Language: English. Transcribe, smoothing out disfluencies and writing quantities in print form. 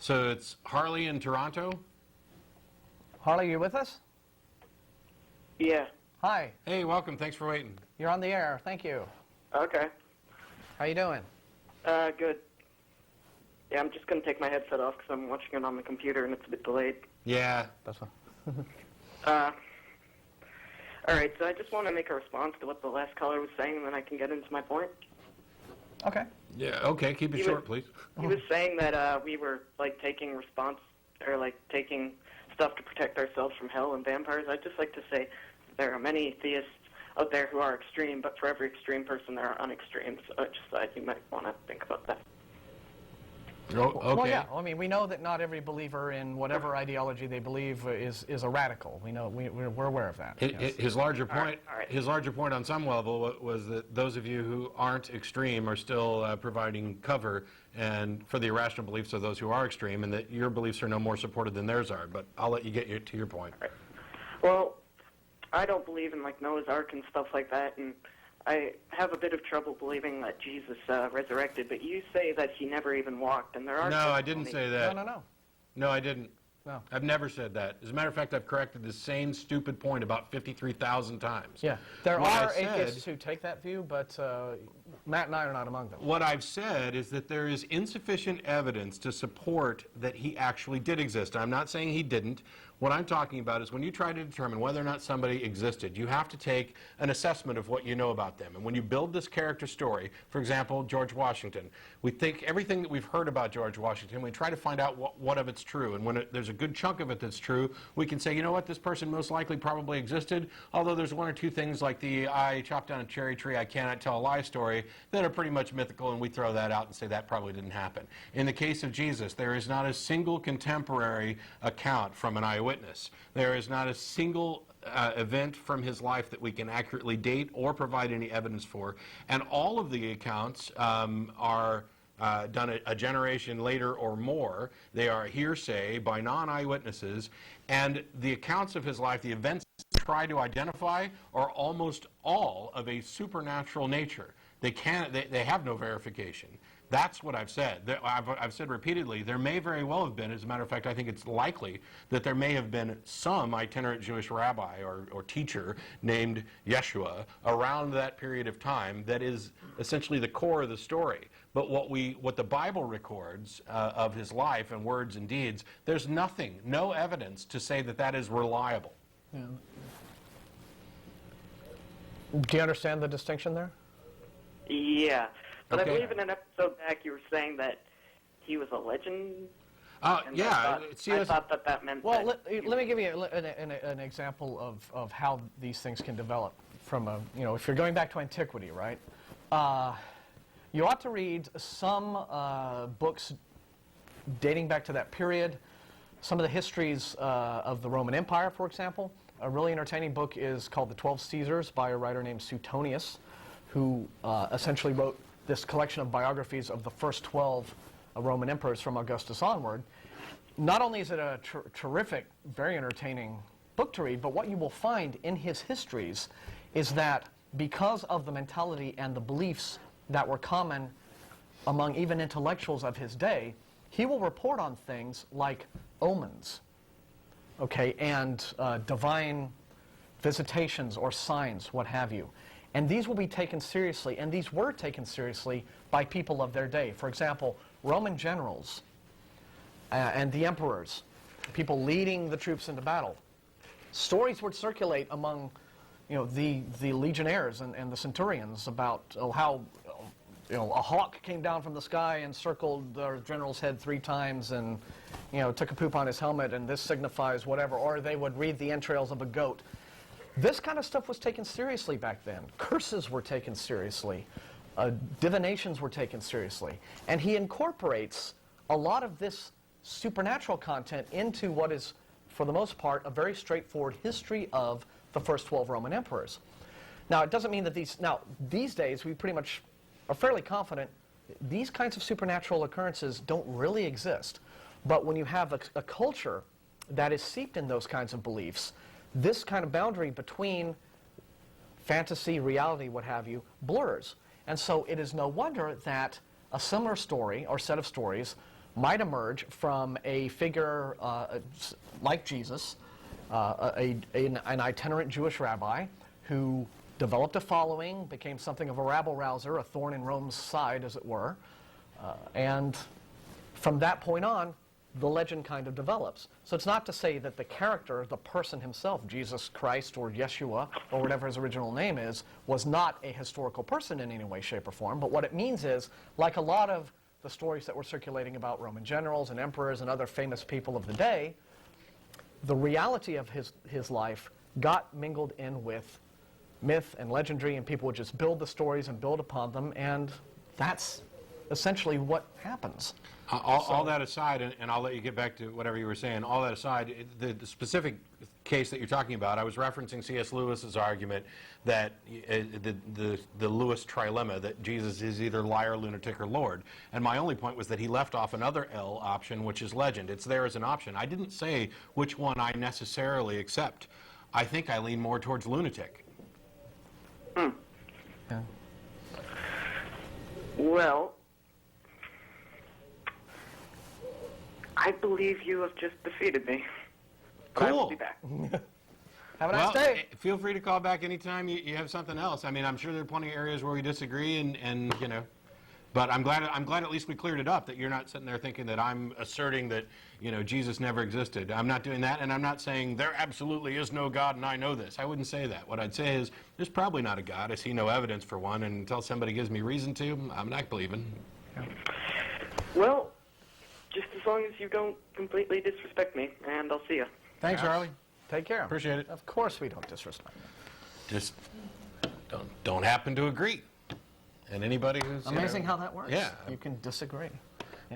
So it's Harley in Toronto? Harley, you with us? Yeah. Hi. Hey, welcome. Thanks for waiting. You're on the air. Thank you. Okay. How you doing? Good. Yeah, I'm just going to take my headset off because I'm watching it on the computer and it's a bit delayed. Yeah. That's fine. All right, so I just want to make a response to what the last caller was saying, and then I can get into my point. Okay. Yeah, okay. Keep it short, please. He was saying that we were, like, taking taking stuff to protect ourselves from hell and vampires. I'd just like to say there are many theists out there who are extreme, but for every extreme person there are unextremes. So I just thought you might want to think about that. Oh, okay. Well, yeah. I mean, we know that not every believer in whatever ideology they believe is a radical. We know we're aware of that. His larger point. All right. His larger point on some level was that those of you who aren't extreme are still providing cover and for the irrational beliefs of those who are extreme, and that your beliefs are no more supported than theirs are. But I'll let you get to your point. All right. Well, I don't believe in like Noah's Ark and stuff like that, and I have a bit of trouble believing that Jesus resurrected, but you say that he never even walked, and there are... No, I didn't say that. No. No, I didn't. No. I've never said that. As a matter of fact, I've corrected the same stupid point about 53,000 times. Yeah. There What are I said- atheists who take that view, but Matt and I are not among them. What I've said is that there is insufficient evidence to support that he actually did exist. I'm not saying he didn't. What I'm talking about is when you try to determine whether or not somebody existed, you have to take an assessment of what you know about them. And when you build this character story, for example, George Washington, we think everything that we've heard about George Washington, we try to find out what of it's true. And when there's a good chunk of it that's true, we can say, you know what, this person most likely probably existed, although there's one or two things like the I chopped down a cherry tree, I cannot tell a lie story that are pretty much mythical, and we throw that out and say that probably didn't happen. In the case of Jesus, there is not a single contemporary account from an eyewitness. There is not a single event from his life that we can accurately date or provide any evidence for. And all of the accounts are done a generation later or more. They are hearsay by non-eyewitnesses. And the accounts of his life, the events they try to identify, are almost all of a supernatural nature. They have no verification. That's what I've said. I've said repeatedly, there may very well have been, as a matter of fact, I think it's likely that there may have been some itinerant Jewish rabbi or teacher named Yeshua around that period of time that is essentially the core of the story. But what the Bible records of his life and words and deeds, there's nothing, no evidence to say that that is reliable. Yeah. Do you understand the distinction there? Yeah. But Okay. I believe in an episode back you were saying that he was a legend. And Yeah. I thought that meant Well, that let me give you an example of how these things can develop from a, if you're going back to antiquity, right? You ought to read some books dating back to that period. Some of the histories of the Roman Empire, for example. A really entertaining book is called The 12 Caesars by a writer named Suetonius, who essentially wrote this collection of biographies of the first 12 Roman emperors from Augustus onward. Not only is it a terrific, very entertaining book to read, but what you will find in his histories is that because of the mentality and the beliefs that were common among even intellectuals of his day, he will report on things like omens, okay, and divine visitations or signs, what have you. And these will be taken seriously, and these were taken seriously by people of their day. For example, Roman generals and the emperors, people leading the troops into battle. Stories would circulate among the legionnaires and the centurions about how a hawk came down from the sky and circled their general's head 3 times and took a poop on his helmet, and this signifies whatever. Or they would read the entrails of a goat. This kind of stuff was taken seriously back then. Curses were taken seriously. Divinations were taken seriously. And he incorporates a lot of this supernatural content into what is, for the most part, a very straightforward history of the first 12 Roman emperors. Now, it doesn't mean that these days, we pretty much are fairly confident these kinds of supernatural occurrences don't really exist. But when you have a culture that is steeped in those kinds of beliefs, this kind of boundary between fantasy, reality, what have you, blurs. And so it is no wonder that a similar story or set of stories might emerge from a figure like Jesus, an itinerant Jewish rabbi who developed a following, became something of a rabble-rouser, a thorn in Rome's side, as it were, and from that point on, the legend kind of develops. So it's not to say that the character, the person himself, Jesus Christ or Yeshua, or whatever his original name is, was not a historical person in any way, shape, or form. But what it means is, like a lot of the stories that were circulating about Roman generals and emperors and other famous people of the day, the reality of his life got mingled in with myth and legendary, and people would just build the stories and build upon them, and that's essentially what happens. All that aside, and I'll let you get back to whatever you were saying, all that aside, the specific case that you're talking about, I was referencing C.S. Lewis's argument that the Lewis trilemma, that Jesus is either liar, lunatic, or Lord. And my only point was that he left off another L option, which is legend. It's there as an option. I didn't say which one I necessarily accept. I think I lean more towards lunatic. Hmm. Yeah. Well, I believe you have just defeated me. But I will Cool. be back. Have a nice day. Feel free to call back anytime you have something else. I mean, I'm sure there are plenty of areas where we disagree, and you know, but I'm glad at least we cleared it up, that you're not sitting there thinking that I'm asserting that, you know, Jesus never existed. I'm not doing that, and I'm not saying there absolutely is no God and I know this. I wouldn't say that. What I'd say is there's probably not a God. I see no evidence for one, and until somebody gives me reason to, I'm not believing. Well, just as long as you don't completely disrespect me, and I'll see you. Thanks, Harley. Take care. Appreciate it. Of course we don't disrespect. Just don't happen to agree. And anybody who's Amazing how that works. Yeah. You can disagree.